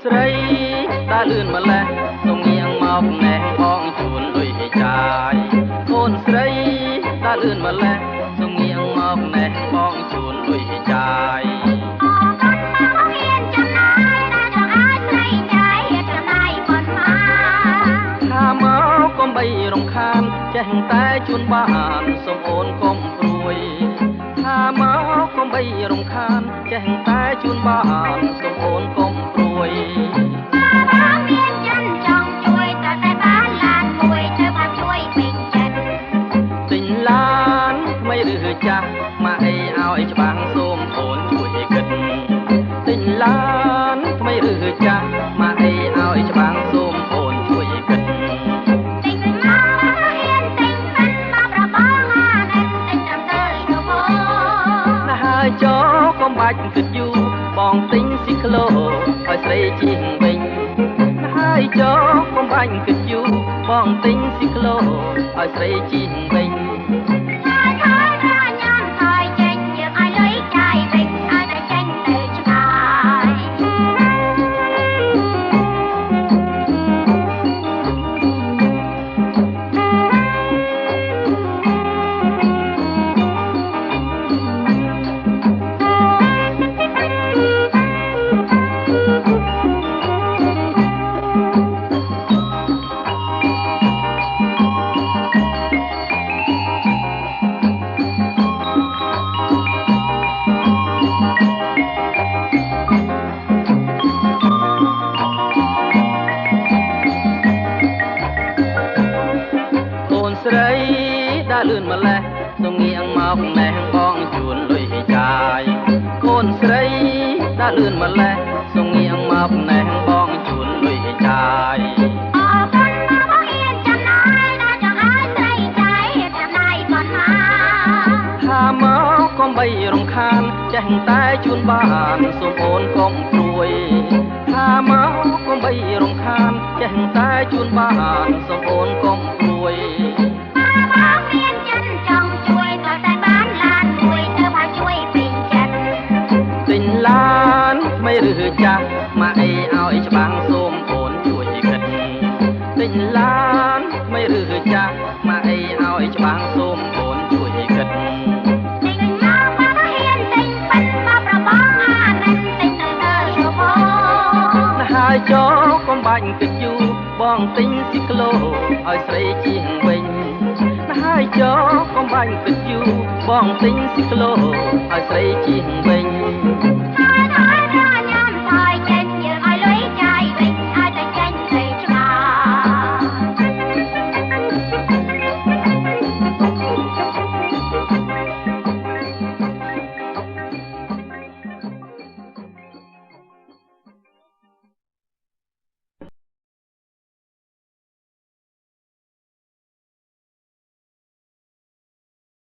ស្រីដើរលឿនម្លេះសុំងៀងមកណែបងជូនលុយឲ្យចាយកូនស្រីដើរលឿនម្លេះសុំងៀងមកណែបងជូនលុយឲ្យចាយថាមកកុំបីរំខានចេះតែជូនបានសុំអូនកុំព្រួយថាមកកុំបីរំខានចេះតែជូនបានសុំអូនកុំព្រួយទិញឡានថ្មីឬចាស់មកអីឲ្យច្បាំងសូមអូនជួយគិតទិញឡានថ្មីឬចាស់មកអីឲ្យច្បាំងសូមអូនជួយគិតចូលកុំបាច់គិតយូរបងទិញស៊ីក្លូឲ្យស្រីជិះវិញហើយចូលកុំបាច់គិតយូរបងទិញស៊ីក្លូឲ្យស្រីជិះវិញស្រីដើរលឿនម្លេះសុំងៀងមកណែបងជូនលុយឲ្យចាយកូនស្រីដើរលឿនម្លេះសុំងៀងមកណែបងជូនលុយឲ្យចាយថាមកកុំបីរំខានចេះតែជូនបានសូមអូនកុំព្រួយថាមកកុំបីរំខានចេះតែជូនបានសូមអូនកុំព្រួយទិញឡានថ្មីឬចាស់មកអីឲ្យច្បាំងសូមអូនជួយគិតទិញឡានថ្មីឬចាស់មកអីឲ្យច្បាំងសូមអូនជួយគិតហើយចូលកុំបាច់គិតយូរបងទិញស៊ីក្លូឲ្យស្រីជិះវិញហើយចូលកុំបាច់គិតយូរបងទិញស៊ីក្លូឲ្យស្រីជិះវិញ